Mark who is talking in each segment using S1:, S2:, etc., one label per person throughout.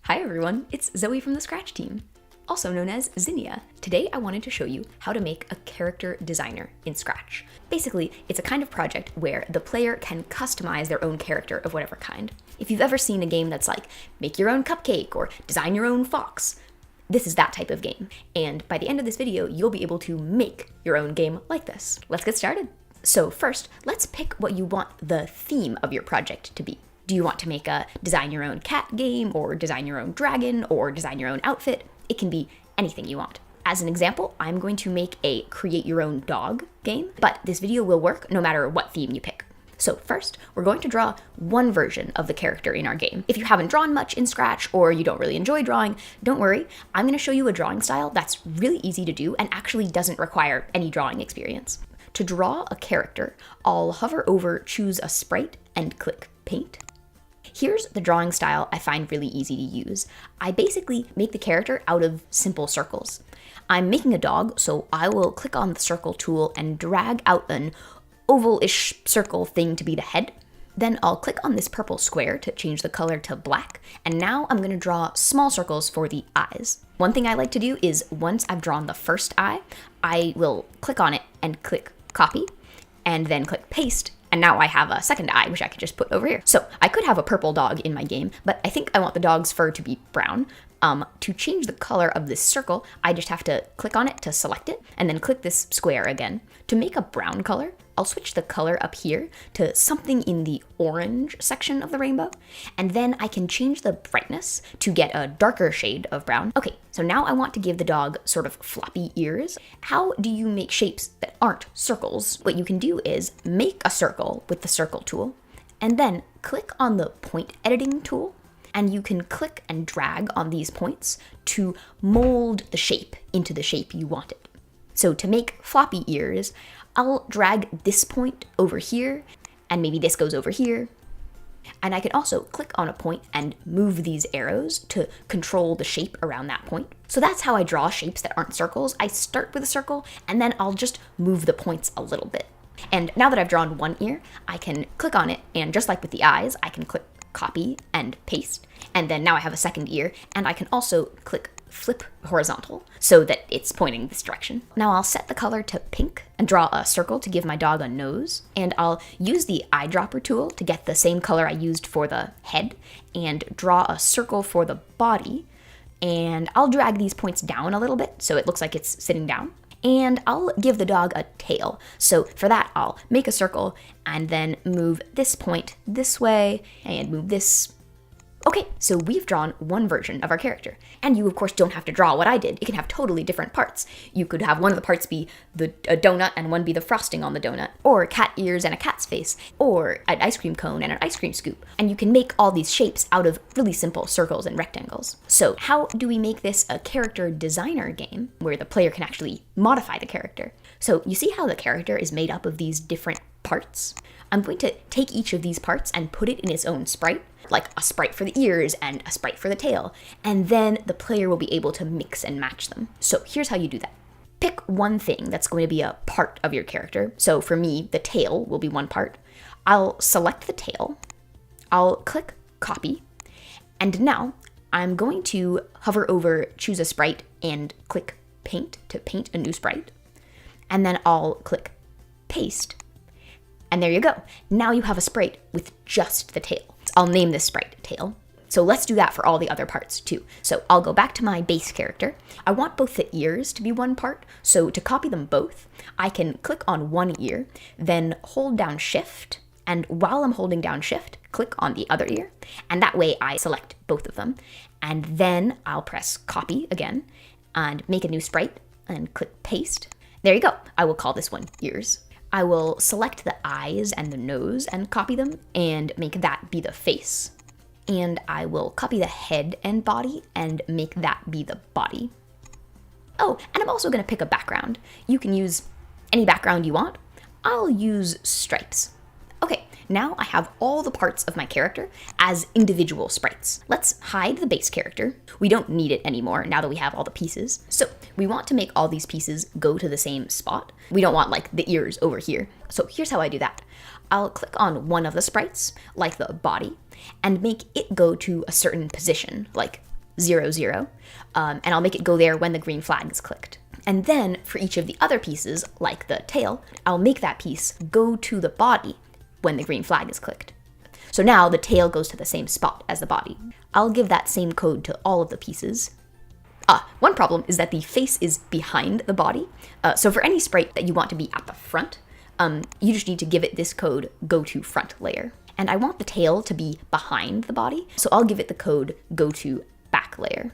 S1: Hi everyone, it's Zoe from the Scratch team, also known as Zinnia. Today I wanted to show you how to make a character designer in Scratch. Basically, it's a kind of project where the player can customize their own character of whatever kind. If you've ever seen a game that's like, make your own cupcake or design your own fox, this is that type of game. And by the end of this video, you'll be able to make your own game like this. Let's get started. So first, let's pick what you want the theme of your project to be. Do you want to make a design your own cat game, or design your own dragon, or design your own outfit? It can be anything you want. As an example, I'm going to make a create your own dog game, but this video will work no matter what theme you pick. So first, we're going to draw one version of the character in our game. If you haven't drawn much in Scratch or you don't really enjoy drawing, don't worry. I'm going to show you a drawing style that's really easy to do and actually doesn't require any drawing experience. To draw a character, I'll hover over choose a sprite and click paint. Here's the drawing style I find really easy to use. I basically make the character out of simple circles. I'm making a dog, so I will click on the circle tool and drag out an oval-ish circle thing to be the head. Then I'll click on this purple square to change the color to black, and now I'm going to draw small circles for the eyes. One thing I like to do is once I've drawn the first eye, I will click on it and click copy, and then click paste. And now I have a second eye, which I could just put over here. So I could have a purple dog in my game, but I think I want the dog's fur to be brown. To change the color of this circle, I just have to click on it to select it, and then click this square again. To make a brown color, I'll switch the color up here to something in the orange section of the rainbow, and then I can change the brightness to get a darker shade of brown. Okay, so now I want to give the dog sort of floppy ears. How do you make shapes that aren't circles? What you can do is make a circle with the circle tool, and then click on the point editing tool, and you can click and drag on these points to mold the shape into the shape you want it. So to make floppy ears, I'll drag this point over here, and maybe this goes over here. And I can also click on a point and move these arrows to control the shape around that point. So that's how I draw shapes that aren't circles. I start with a circle, and then I'll just move the points a little bit. And now that I've drawn one ear, I can click on it, and just like with the eyes, I can click copy and paste. And then now I have a second ear, and I can also click flip horizontal so that it's pointing this direction. Now I'll set the color to pink and draw a circle to give my dog a nose, and I'll use the eyedropper tool to get the same color I used for the head and draw a circle for the body, and I'll drag these points down a little bit so it looks like it's sitting down, and I'll give the dog a tail. So for that, I'll make a circle and then move this point this way and move this. Okay, so we've drawn one version of our character, and you of course don't have to draw what I did. It can have totally different parts. You could have one of the parts be a donut and one be the frosting on the donut, or cat ears and a cat's face, or an ice cream cone and an ice cream scoop. And you can make all these shapes out of really simple circles and rectangles. So how do we make this a character designer game where the player can actually modify the character? So you see how the character is made up of these different parts? I'm going to take each of these parts and put it in its own sprite, like a sprite for the ears and a sprite for the tail, and then the player will be able to mix and match them. So here's how you do that. Pick one thing that's going to be a part of your character. So for me, the tail will be one part. I'll select the tail, I'll click copy, and now I'm going to hover over choose a sprite and click paint to paint a new sprite, and then I'll click paste. And there you go. Now you have a sprite with just the tail. I'll name this sprite tail. So let's do that for all the other parts too. So I'll go back to my base character. I want both the ears to be one part. So to copy them both, I can click on one ear, then hold down shift. And while I'm holding down shift, click on the other ear. And that way I select both of them. And then I'll press copy again and make a new sprite and click paste. There you go. I will call this one ears. I will select the eyes and the nose and copy them and make that be the face. And I will copy the head and body and make that be the body. Oh, and I'm also going to pick a background. You can use any background you want. I'll use stripes. Okay, now I have all the parts of my character as individual sprites. Let's hide the base character. We don't need it anymore now that we have all the pieces. So we want to make all these pieces go to the same spot. We don't want like the ears over here. So here's how I do that. I'll click on one of the sprites, like the body, and make it go to a certain position, like 0, 0, and I'll make it go there when the green flag is clicked. And then for each of the other pieces, like the tail, I'll make that piece go to the body when the green flag is clicked. So now the tail goes to the same spot as the body. I'll give that same code to all of the pieces. One problem is that the face is behind the body. So for any sprite that you want to be at the front, you just need to give it this code, go to front layer. And I want the tail to be behind the body, so I'll give it the code, go to back layer.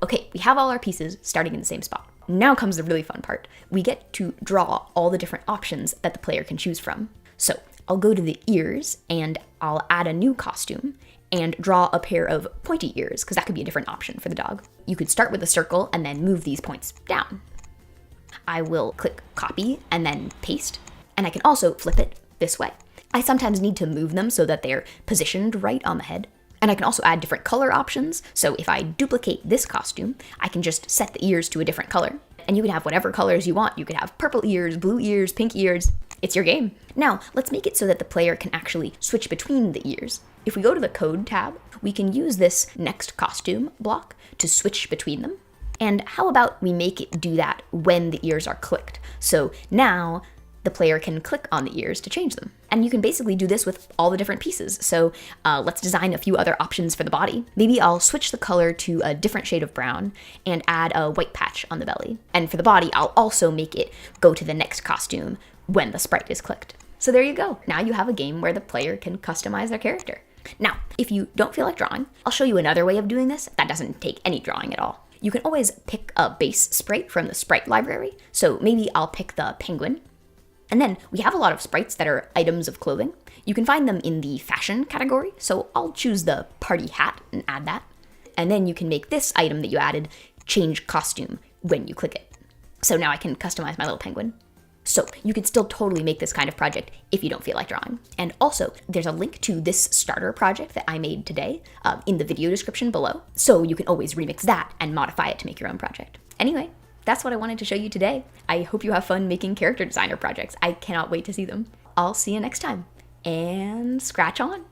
S1: Okay, we have all our pieces starting in the same spot. Now comes the really fun part. We get to draw all the different options that the player can choose from. So I'll go to the ears and I'll add a new costume and draw a pair of pointy ears, because that could be a different option for the dog. You could start with a circle and then move these points down. I will click copy and then paste, and I can also flip it this way. I sometimes need to move them so that they're positioned right on the head. And I can also add different color options. So if I duplicate this costume, I can just set the ears to a different color. And you can have whatever colors you want. You could have purple ears, blue ears, pink ears. It's your game. Now, let's make it so that the player can actually switch between the ears. If we go to the code tab, we can use this next costume block to switch between them. And how about we make it do that when the ears are clicked? So now the player can click on the ears to change them. And you can basically do this with all the different pieces. So let's design a few other options for the body. Maybe I'll switch the color to a different shade of brown and add a white patch on the belly. And for the body, I'll also make it go to the next costume when the sprite is clicked. So there you go. Now you have a game where the player can customize their character. Now, if you don't feel like drawing, I'll show you another way of doing this that doesn't take any drawing at all. You can always pick a base sprite from the sprite library. So maybe I'll pick the penguin. And then we have a lot of sprites that are items of clothing. You can find them in the fashion category. So I'll choose the party hat and add that. And then you can make this item that you added change costume when you click it. So now I can customize my little penguin. So you could still totally make this kind of project if you don't feel like drawing. And also, there's a link to this starter project that I made today in the video description below. So you can always remix that and modify it to make your own project. Anyway, that's what I wanted to show you today. I hope you have fun making character designer projects. I cannot wait to see them. I'll see you next time. And scratch on.